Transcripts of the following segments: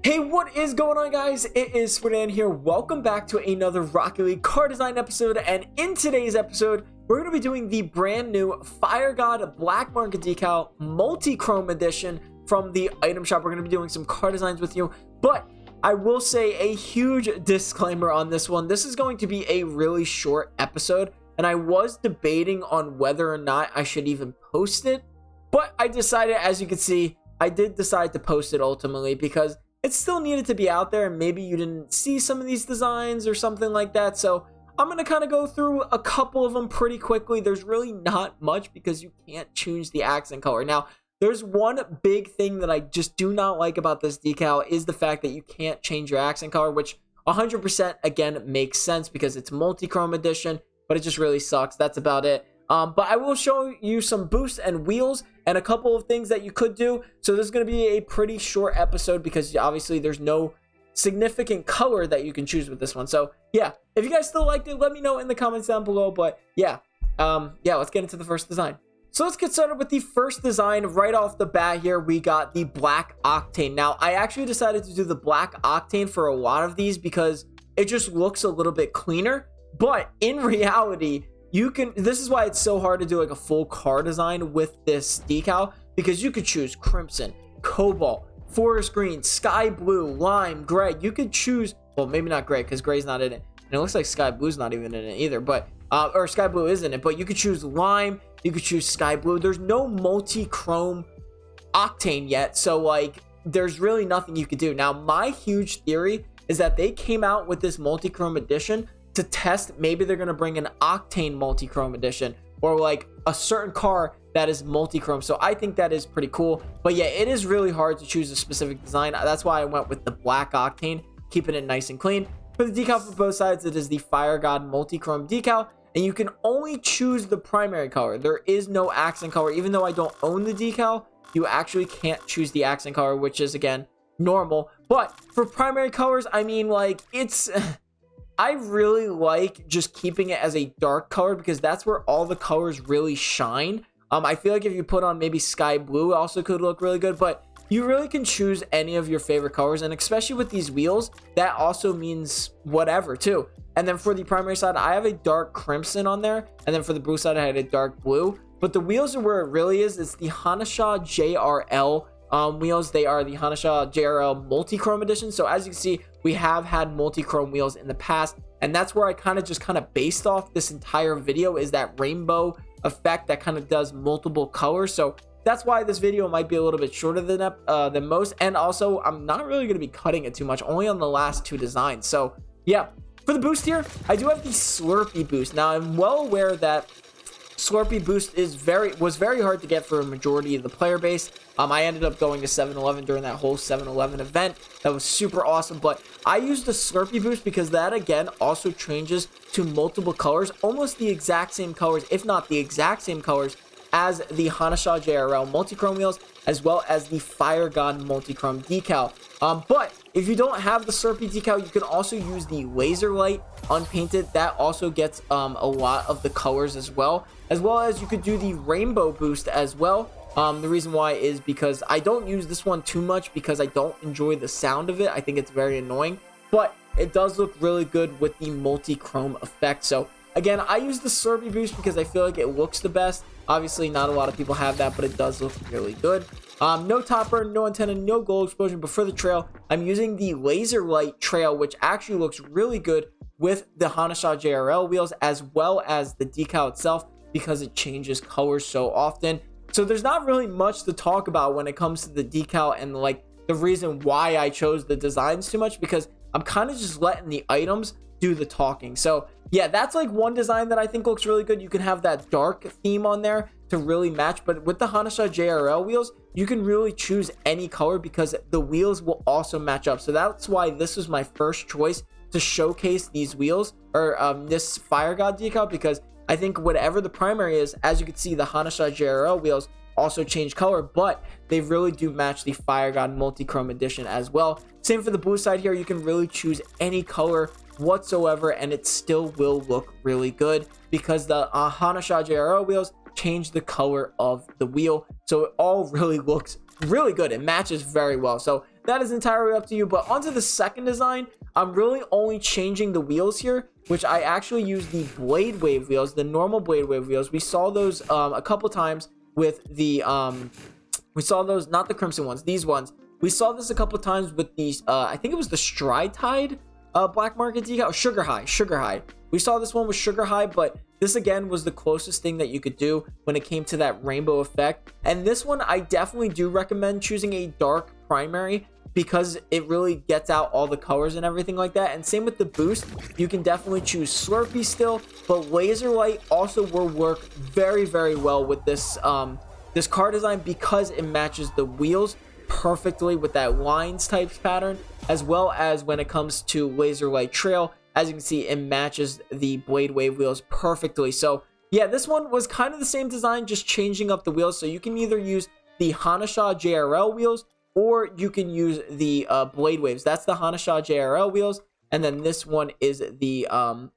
Hey, what is going on, guys? It is Swidan here. Welcome back to another Rocket League car design episode, and in today's episode we're going to be doing the brand new Fire God Black Market Decal Multichrome Edition from the item shop. We're going to be doing some car designs with you, but I will say a huge disclaimer on this one. This is going to be a really short episode, and I was debating on whether or not I should even post it, but I decided, as you can see, I did decide to post it ultimately because it still needed to be out there, and maybe you didn't see some of these designs or something like that. So I'm going to kind of go through a couple of them pretty quickly. There's really not much because you can't change the accent color. Now, there's one big thing that I just do not like about this decal is the fact that you can't change your accent color, which 100% again makes sense because it's multi-chrome edition, but it just really sucks. That's about it. But I will show you some boosts and wheels and a couple of things that you could do. So this is going to be a pretty short episode because obviously there's no significant color that you can choose with this one. So yeah, if you guys still liked it, let me know in the comments down below. But yeah, let's get into the first design. So let's get started with the first design. Right off the bat here, we got the Black Octane. Now, I actually decided to do the Black Octane for a lot of these because it just looks a little bit cleaner. But in reality, this is why it's so hard to do like a full car design with this decal, because you could choose crimson, cobalt, forest green, sky blue, lime, gray. You could choose, well, maybe not gray because gray's not in it, and it looks like sky blue's not even in it either, but or sky blue is in it, but you could choose lime, you could choose sky blue. There's no multi-chrome octane yet, so like there's really nothing you could do. Now, my huge theory is that they came out with this multi-chrome edition to test. Maybe they're going to bring an octane multi-chrome edition or like a certain car that is multi-chrome. So I think that is pretty cool. But yeah, it is really hard to choose a specific design. That's why I went with the Black Octane, keeping it nice and clean. For the decal for both sides, it is the Fire God multi-chrome decal, and you can only choose the primary color. There is no accent color. Even though I don't own the decal, you actually can't choose the accent color, which is again normal. But for primary colors, I mean, like, it's I really like just keeping it as a dark color because that's where all the colors really shine. I feel like if you put on maybe sky blue, it also could look really good, but you really can choose any of your favorite colors, and especially with these wheels, that also means whatever too. And then for the primary side, I have a dark crimson on there, and then for the blue side, I had a dark blue. But the wheels are where it really is. It's the Hesha JRL wheels. They are the Hesha JRL Multichrome Edition. So as you can see, we have had multi-chrome wheels in the past, and that's where I kind of based off this entire video is that rainbow effect that kind of does multiple colors. So that's why this video might be a little bit shorter than most, and also I'm not really going to be cutting it too much, only on the last two designs. So yeah, for the boost here, I do have the Slurpee boost. Now, I'm well aware that Slurpee boost was very hard to get for a majority of the player base. I ended up going to 7-Eleven during that whole 7-Eleven event. That was super awesome, but I used the Slurpee boost because that again also changes to multiple colors, almost the exact same colors, if not the exact same colors as the Hesha JRL multi-chrome wheels, as well as the Fire God multi-chrome decal. But if you don't have the Slurpee decal, you can also use the laser light unpainted. That also gets a lot of the colors as well as you could do the rainbow boost as well. The reason why is because I don't use this one too much because I don't enjoy the sound of it. I think it's very annoying, but it does look really good with the multi-chrome effect. So again, I use the Slurpee boost because I feel like it looks the best. Obviously, not a lot of people have that, but it does look really good. No topper, no antenna, no glow explosion, but for the trail, I'm using the laser light trail, which actually looks really good with the Hesha JRL wheels as well as the decal itself because it changes colors so often. So there's not really much to talk about when it comes to the decal and like the reason why I chose the designs too much, because I'm kind of just letting the items do the talking. So yeah, that's like one design that I think looks really good. You can have that dark theme on there to really match, but with the Hesha JRL wheels, you can really choose any color because the wheels will also match up. So that's why this was my first choice to showcase these wheels, or this Fire God decal, because I think whatever the primary is, as you can see, the Hesha JRL wheels also change color, but they really do match the Fire God multi-chrome edition as well. Same for the blue side here. You can really choose any color whatsoever, and it still will look really good because the Hesha JRL wheels change the color of the wheel, so it all really looks really good. It matches very well. So that is entirely up to you. But onto the second design, I'm really only changing the wheels here, which I actually use the Blade Wave wheels, the normal Blade Wave wheels. We saw those a couple times with the we saw those, not the crimson ones, these ones. We saw this a couple times with these I think it was the Stride Tide black market decal, Sugar High. We saw this one with Sugar High, but this again was the closest thing that you could do when it came to that rainbow effect. And this one, I definitely do recommend choosing a dark primary because it really gets out all the colors and everything like that. And same with the boost, you can definitely choose Slurpee still, but Laser Light also will work very, very well with this this car design because it matches the wheels perfectly with that lines types pattern, as well as when it comes to Laser Light Trail. As you can see, it matches the Blade Wave wheels perfectly. So yeah, this one was kind of the same design, just changing up the wheels. So you can either use the Hesha JRL wheels or you can use the Blade Waves. That's the Hesha JRL wheels, and then this one is the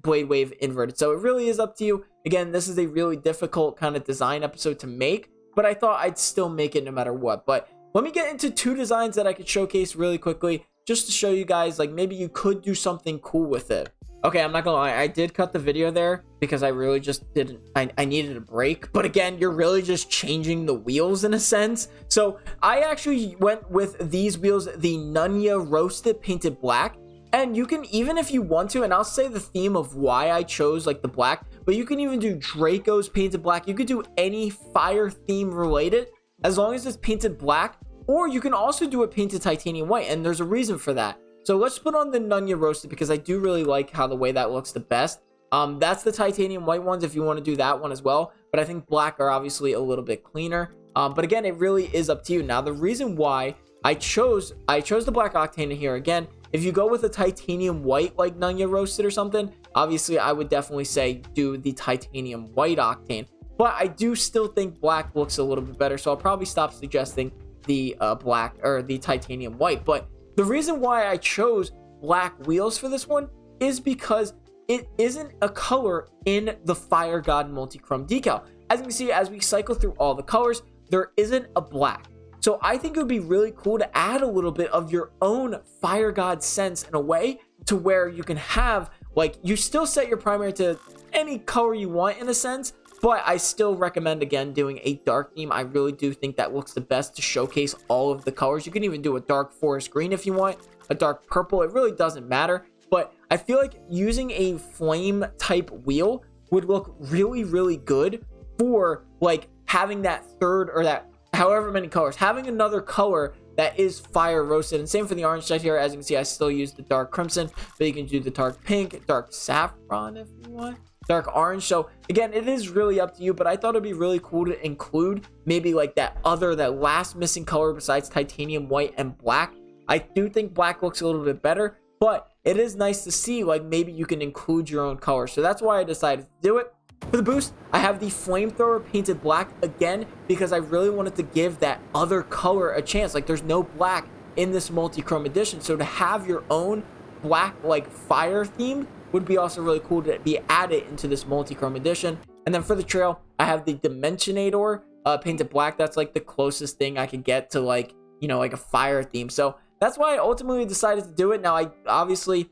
Blade Wave inverted. So it really is up to you. Again, this is a really difficult kind of design episode to make, but I thought I'd still make it no matter what. But let me get into two designs that I could showcase really quickly, just to show you guys, like, maybe you could do something cool with it. Okay, I'm not gonna lie, I did cut the video there because I really just didn't, I needed a break. But again, you're really just changing the wheels in a sense. So I actually went with these wheels, the Nunya Roasted Painted Black. And you can, even if you want to, and I'll say the theme of why I chose like the black, but you can even do Draco's Painted Black. You could do any fire theme related as long as it's painted black, or you can also do it painted titanium white, and there's a reason for that. So let's put on the Nunya Roasted because I do really like how the way that looks the best. That's the titanium white ones if you want to do that one as well, but I think black are obviously a little bit cleaner. But again, it really is up to you. Now, the reason why I chose the black octane in here, again, if you go with a titanium white like Nunya Roasted or something, obviously I would definitely say do the titanium white octane. But I do still think black looks a little bit better, so I'll probably stop suggesting the black or the titanium white. But the reason why I chose black wheels for this one is because it isn't a color in the Fire God Multichrome decal. As you can see, as we cycle through all the colors, there isn't a black. So I think it would be really cool to add a little bit of your own Fire God sense in a way to where you can have, like, you still set your primary to any color you want in a sense, but I still recommend, again, doing a dark theme. I really do think that looks the best to showcase all of the colors. You can even do a dark forest green if you want, a dark purple. It really doesn't matter. But I feel like using a flame type wheel would look really, really good for like having that third or that however many colors, having another color that is fire roasted. And same for the orange side here. As you can see, I still use the dark crimson, but you can do the dark pink, dark saffron if you want, dark orange. So again, it is really up to you, but I thought it'd be really cool to include maybe like that last missing color besides titanium white and black. I do think black looks a little bit better, but it is nice to see like maybe you can include your own color. So that's why I decided to do it. For the boost, I have the Flamethrower Painted Black again because I really wanted to give that other color a chance. Like, there's no black in this Multichrome edition, so to have your own black like fire theme would be also really cool to be added into this Multichrome edition. And then for the trail, I have the Dimensionator Painted Black. That's like the closest thing I could get to, like, you know, like a fire theme. So that's why I ultimately decided to do it. Now, I obviously,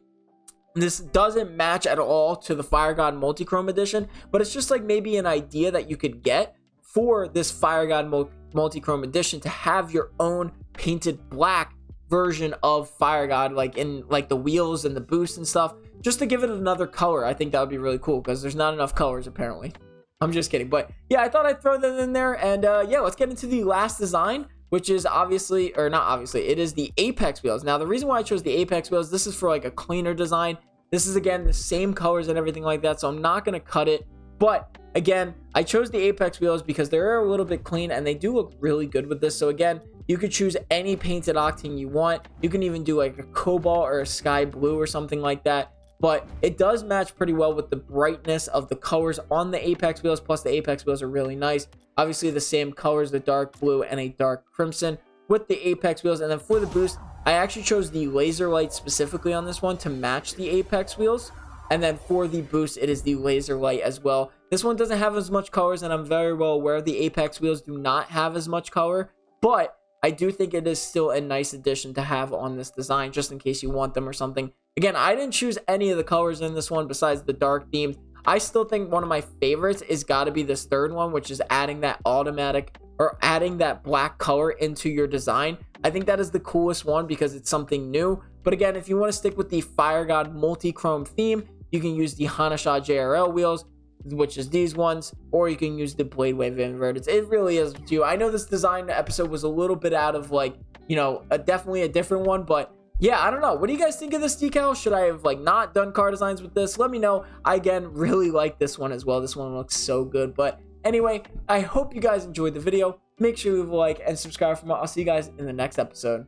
this doesn't match at all to the Fire God Multichrome edition, but it's just like maybe an idea that you could get for this Fire God Multichrome edition to have your own painted black version of Fire God, like in like the wheels and the boost and stuff, just to give it another color. I think that would be really cool because there's not enough colors apparently. I'm just kidding, but yeah, I thought I'd throw that in there. And yeah, let's get into the last design, which is obviously, or not obviously, it is the Apex wheels. Now, the reason why I chose the Apex wheels, this is for like a cleaner design. This is, again, the same colors and everything like that, so I'm not going to cut it. But, again, I chose the Apex wheels because they're a little bit clean, and they do look really good with this. So, again, you could choose any painted octane you want. You can even do, like, a cobalt or a sky blue or something like that. But it does match pretty well with the brightness of the colors on the Apex wheels, plus the Apex wheels are really nice. Obviously, the same colors, the dark blue and a dark crimson with the Apex wheels. And then for the boost, I actually chose the laser light specifically on this one to match the Apex wheels. And then for the boost, it is the laser light as well. This one doesn't have as much colors, and I'm very well aware the Apex wheels do not have as much color. But I do think it is still a nice addition to have on this design, just in case you want them or something. Again, I didn't choose any of the colors in this one besides the dark theme. I still think one of my favorites is got to be this third one, which is adding that automatic or adding that black color into your design. I think that is the coolest one because it's something new. But again, if you want to stick with the Fire God Multichrome theme, you can use the Hesha JRL wheels, which is these ones, or you can use the Blade Wave inverted. It really is up to you. I know this design episode was a little bit out of like, you know, definitely a different one, but yeah, I don't know. What do you guys think of this decal? Should I have like not done car designs with this? Let me know. I again really like this one as well. This one looks so good. But anyway, I hope you guys enjoyed the video. Make sure you leave a like and subscribe for more. I'll see you guys in the next episode.